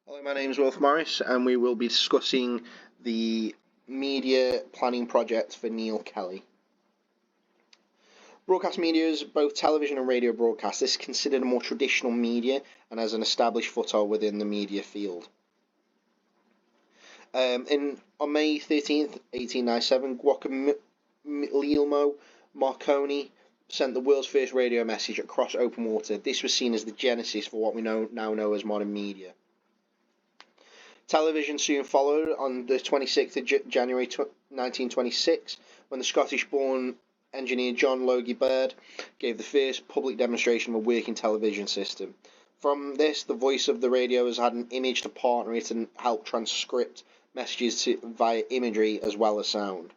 Hello, my name is Wilf Morris, and we will be discussing the media planning project for Neil Kelly. Broadcast media is both television and radio broadcast. This is considered a more traditional media and has an established foothold within the media field. On May 13th, 1897, Guglielmo Marconi sent the world's first radio message across open water. This was seen as the genesis for what we now know as modern media. Television soon followed on the 26th of January 1926, when the Scottish-born engineer John Logie Baird gave the first public demonstration of a working television system. From this, the voice of the radio has had an image to partner it and help transcript messages via imagery as well as sound.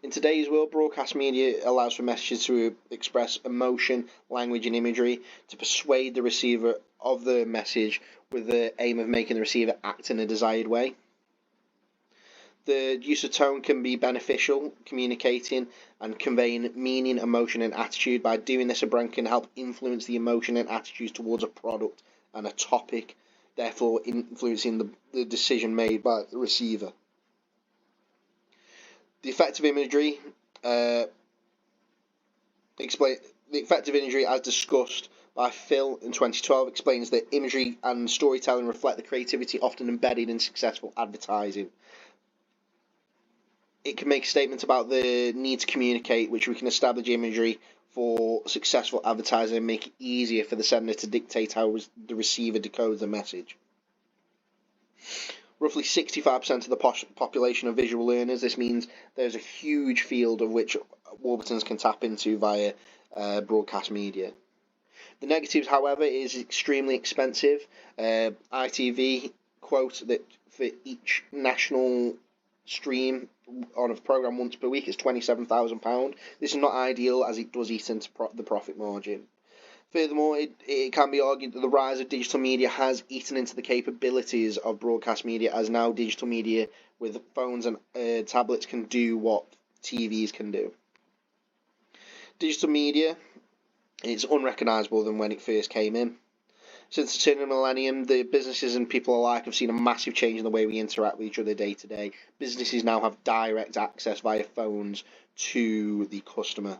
In today's world, broadcast media allows for messages to express emotion, language, and imagery to persuade the receiver of the message with the aim of making the receiver act in a desired way. The use of tone can be beneficial, communicating and conveying meaning, emotion, and attitude. By doing this, a brand can help influence the emotion and attitudes towards a product and a topic, therefore influencing the decision made by the receiver. The effective imagery, as discussed by Phil in 2012, explains that imagery and storytelling reflect the creativity often embedded in successful advertising. It can make a statement about the need to communicate, which we can establish imagery for successful advertising and make it easier for the sender to dictate how the receiver decodes the message. Roughly 65% of the population are visual learners. This means there's a huge field of which Warburtons can tap into via broadcast media. The negatives, however, is extremely expensive. ITV quote that for each national stream on a programme once per week is £27,000. This is not ideal, as it does eat into the profit margin. Furthermore, it can be argued that the rise of digital media has eaten into the capabilities of broadcast media, as now digital media with phones and tablets can do what TVs can do. Digital media is unrecognisable than when it first came in. Since the turn of the millennium, the businesses and people alike have seen a massive change in the way we interact with each other day to day. Businesses now have direct access via phones to the customer.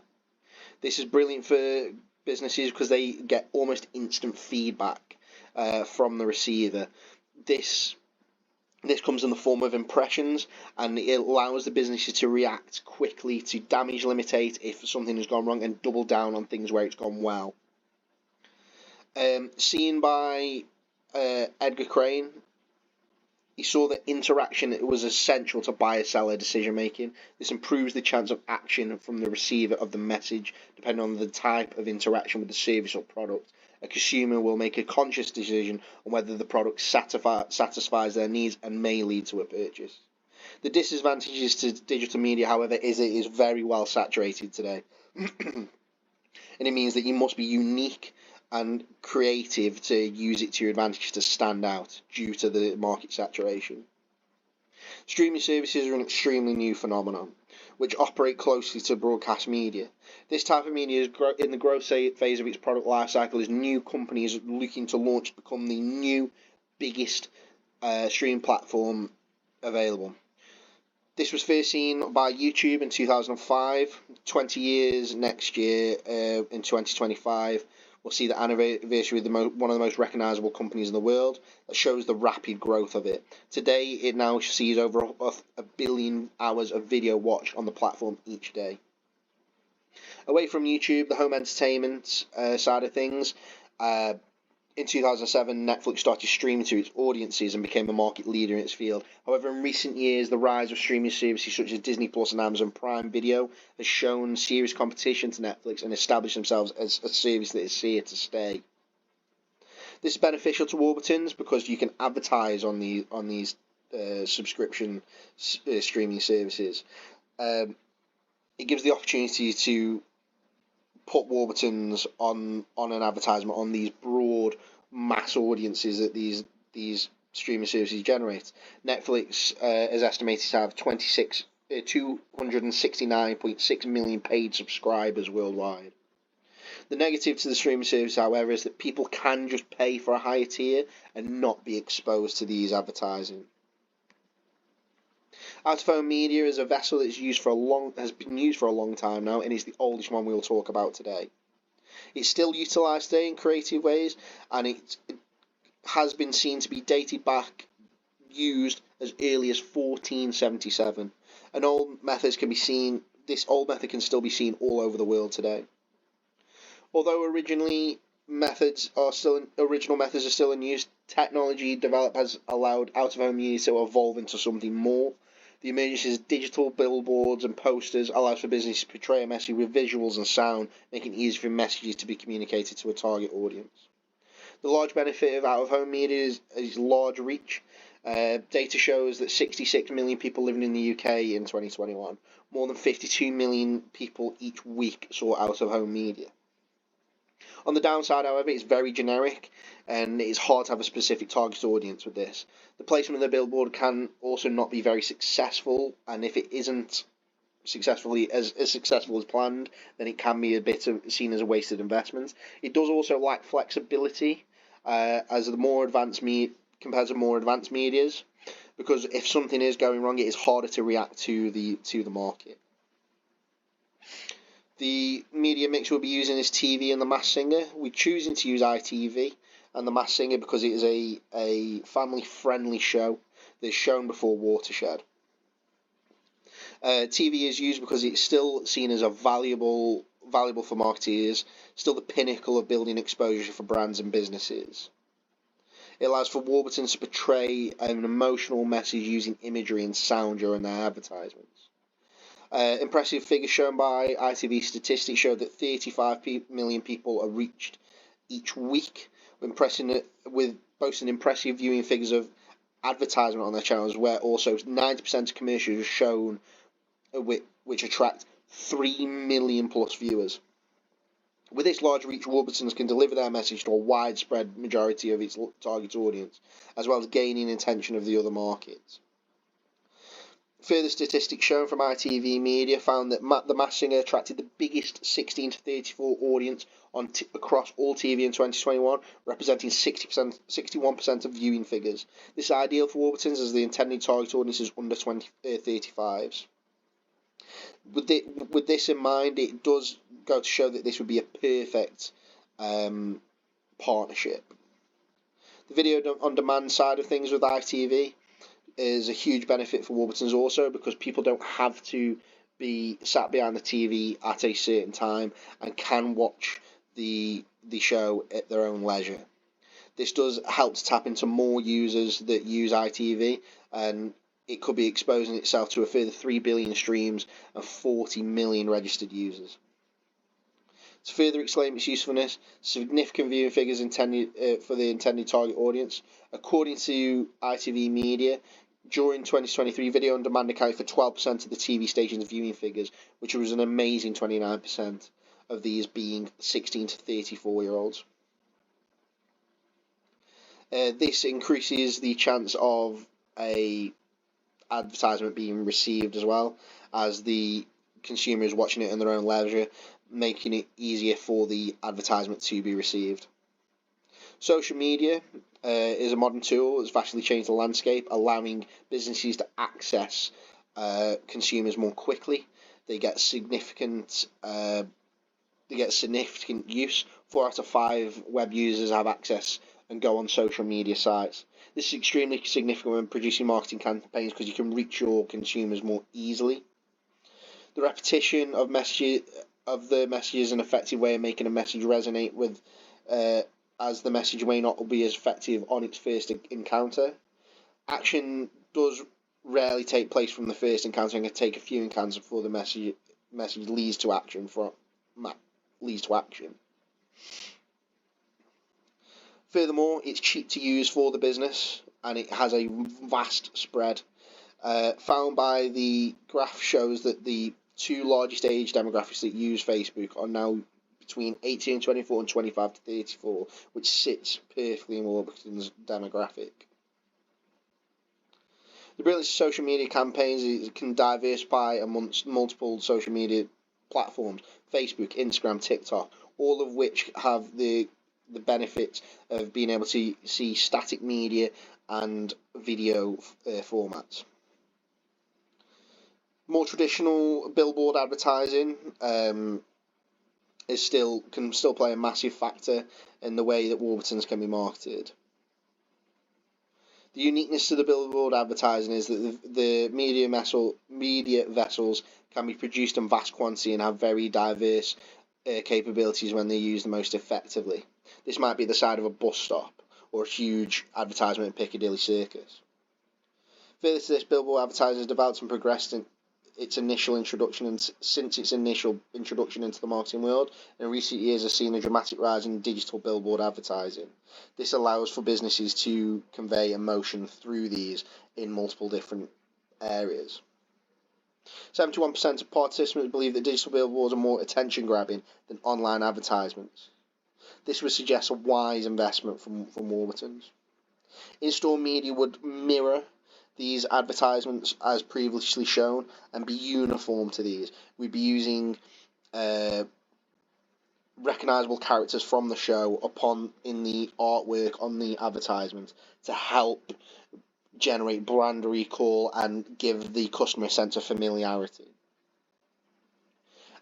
This is brilliant for businesses because they get almost instant feedback from the receiver. This comes in the form of impressions, and it allows the businesses to react quickly to damage limitate if something has gone wrong and double down on things where it's gone well. Seen by Edgar Crane, he saw that interaction was essential to buyer-seller decision-making. This improves the chance of action from the receiver of the message, depending on the type of interaction with the service or product. A consumer will make a conscious decision on whether the product satisfies their needs and may lead to a purchase. The disadvantages to digital media, however, is it is very well saturated today. And it means that you must be unique and creative to use it to your advantage to stand out due to the market saturation. Streaming services are an extremely new phenomenon, which operate closely to broadcast media. This type of media is in the growth phase of its product life cycle, as new companies looking to launch to become the new biggest streaming platform available. This was first seen by YouTube in 2005. 20 years next year, in 2025, we'll see the anniversary of one of the most recognisable companies in the world. That shows the rapid growth of it. Today, it now sees over a billion hours of video watched on the platform each day. Away from YouTube, the home entertainment side of things, in 2007, Netflix started streaming to its audiences and became a market leader in its field. However, in recent years, the rise of streaming services such as Disney Plus and Amazon Prime Video has shown serious competition to Netflix and established themselves as a service that is here to stay. This is beneficial to Warburtons because you can advertise on these subscription streaming services. It gives the opportunity to put Warburtons on an advertisement on these broad mass audiences that these streaming services generate. Netflix is estimated to have 269.6 million paid subscribers worldwide. The negative to the streaming service, however, is that people can just pay for a higher tier and not be exposed to these advertising. Out-of-home media is a vessel that's has been used for a long time now, and is the oldest one we'll talk about today. It's still utilised today in creative ways, and it has been seen to be dated back, used as early as 1477. This old method can still be seen all over the world today. Although original methods are still in use, technology developed has allowed out-of-home media to evolve into something more. The emergence of digital billboards and posters allows for businesses to portray a message with visuals and sound, making it easier for messages to be communicated to a target audience. The large benefit of out-of-home media is large reach. Data shows that 66 million people living in the UK in 2021, more than 52 million people each week saw out-of-home media. On the downside, however, it's very generic, and it's hard to have a specific target audience with this. The placement of the billboard can also not be very successful, and if it isn't as successful as planned, then it can be seen as a wasted investment. It does also lack flexibility, compared to more advanced medias, because if something is going wrong, it is harder to react to the market. The media mix we'll be using is TV and The Masked Singer. We're choosing to use ITV and The Masked Singer because it is a family-friendly show that's shown before Watershed. TV is used because it's still seen as a valuable for marketeers, still the pinnacle of building exposure for brands and businesses. It allows for Warburtons to portray an emotional message using imagery and sound during their advertisements. Impressive figures shown by ITV statistics show that 35 million people are reached each week, with boasting impressive viewing figures of advertisement on their channels, where also 90% of commercials are shown, which attract 3 million plus viewers. With this large reach, Warburtons can deliver their message to a widespread majority of its target audience, as well as gaining attention of the other markets. Further statistics shown from ITV Media found that The Masked Singer attracted the biggest 16 to 34 audience across all TV in 2021, representing 61% of viewing figures. This is ideal for Warburtons as the intended target audience is under 35s. With this in mind, it does go to show that this would be a perfect partnership. The video on demand side of things with ITV is a huge benefit for Warburtons also, because people don't have to be sat behind the TV at a certain time and can watch the show at their own leisure. This does help to tap into more users that use ITV, and it could be exposing itself to a further 3 billion streams and 40 million registered users. To further explain its usefulness, significant viewing figures intended for the intended target audience. According to ITV Media, during 2023, video on demand accounted for 12% of the TV station's viewing figures, which was an amazing 29% of these being 16 to 34-year-olds. This increases the chance of a advertisement being received, as well as the consumer is watching it in their own leisure, making it easier for the advertisement to be received. Social media is a modern tool that's vastly changed the landscape, allowing businesses to access consumers more quickly. They get significant use. 4 out of 5 web users have access and go on social media sites. This is extremely significant when producing marketing campaigns because you can reach your consumers more easily. The repetition of the message is an effective way of making a message resonate with, as the message may not be as effective on its first encounter. Action does rarely take place from the first encounter and can take a few encounters before the message leads to action. Furthermore, it's cheap to use for the business, and it has a vast spread. Found by the graph shows that the 2 largest age demographics that use Facebook are now between 18 and 24 and 25 to 34, which sits perfectly in Warburton's demographic. The brilliance of social media campaigns is it can diversify amongst multiple social media platforms: Facebook, Instagram, TikTok. all of which have the benefit of being able to see static media and video formats. More traditional billboard advertising can still play a massive factor in the way that Warburtons can be marketed. The uniqueness to the billboard advertising is that the media vessels can be produced in vast quantity and have very diverse capabilities when they're used the most effectively. This might be the side of a bus stop or a huge advertisement in Piccadilly Circus. Further to this, billboard advertising has developed and progressed in its initial introduction, and since its initial introduction into the marketing world, in recent years has seen a dramatic rise in digital billboard advertising. This allows for businesses to convey emotion through these in multiple different areas. 71% of participants believe that digital billboards are more attention-grabbing than online advertisements. This would suggest a wise investment from Warburtons. In-store media would mirror these advertisements as previously shown and be uniform to these. We'd be using recognisable characters from the show in the artwork on the advertisement to help generate brand recall and give the customer a sense of familiarity.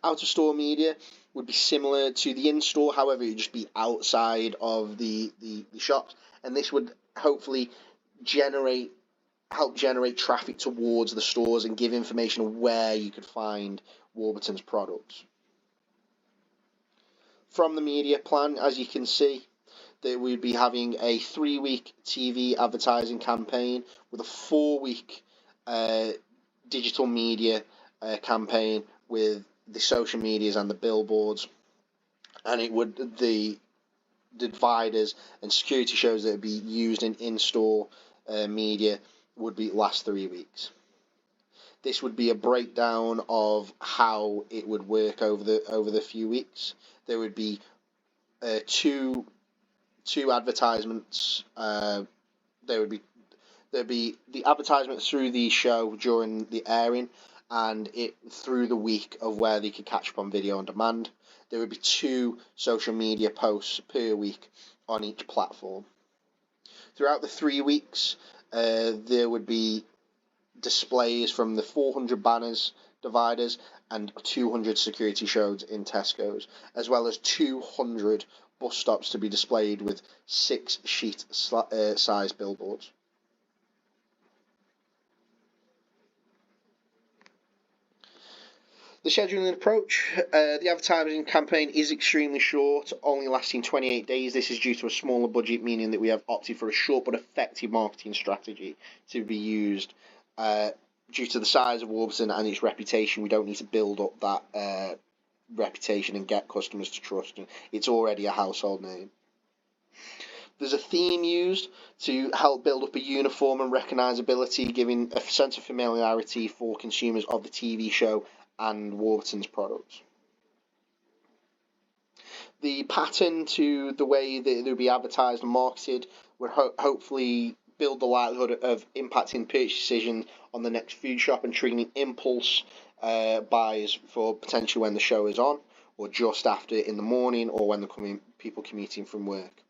Out-of-store media would be similar to the in-store, however, it would just be outside of the shops, and this would hopefully help generate traffic towards the stores and give information of where you could find Warburton's products. From the media plan, as you can see, that we'd be having a 3-week TV advertising campaign with a 4-week digital media campaign with the social medias and the billboards, and it would the dividers and security shows that would be used in-store media would be last 3 weeks. This would be a breakdown of how it would work over the few weeks. There would be two advertisements. There'd be the advertisements through the show during the airing, and it through the week of where they could catch up on video on demand. There would be 2 social media posts per week on each platform. Throughout the 3 weeks, there would be displays from the 400 banners, dividers, and 200 security shows in Tesco's, as well as 200 bus stops to be displayed with 6-sheet size billboards. The scheduling approach, the advertising campaign is extremely short, only lasting 28 days. This is due to a smaller budget, meaning that we have opted for a short but effective marketing strategy to be used. Due to the size of Warburton and its reputation, we don't need to build up that reputation and get customers to trust it. It's already a household name. There's a theme used to help build up a uniform and recognisability, giving a sense of familiarity for consumers of the TV show and Warburton's products. The pattern to the way that they'll be advertised and marketed would hopefully build the likelihood of impacting purchase decisions on the next food shop and triggering impulse buys for potentially when the show is on, or just after in the morning, or when people commuting from work.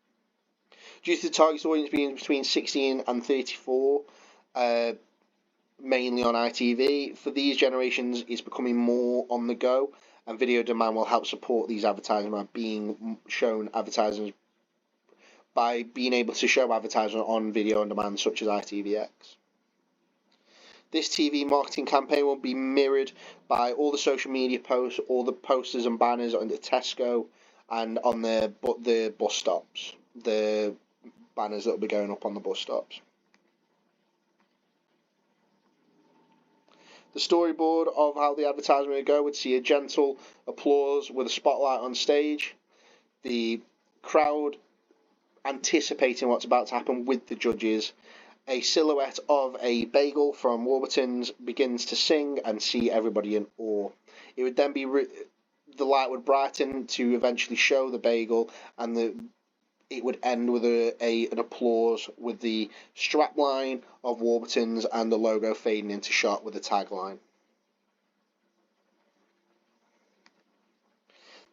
Due to the target audience being between 16 and 34, mainly on ITV, for these generations it's becoming more on the go, and video demand will help support these advertising by being shown advertising by being able to show advertising on video on demand such as ITVX. This TV marketing campaign will be mirrored by all the social media posts, all the posters and banners on the Tesco and on the bus stops, the banners that will be going up on the bus stops. The storyboard of how the advertisement would go would see a gentle applause with a spotlight on stage, the crowd anticipating what's about to happen with the judges. A silhouette of a bagel from Warburton's begins to sing and see everybody in awe. It would then be the light would brighten to eventually show the bagel, and it would end with an applause with the strapline of Warburton's and the logo fading into shot with the tagline.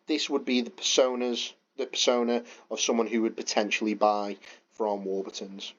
this would be the persona of someone who would potentially buy from Warburton's.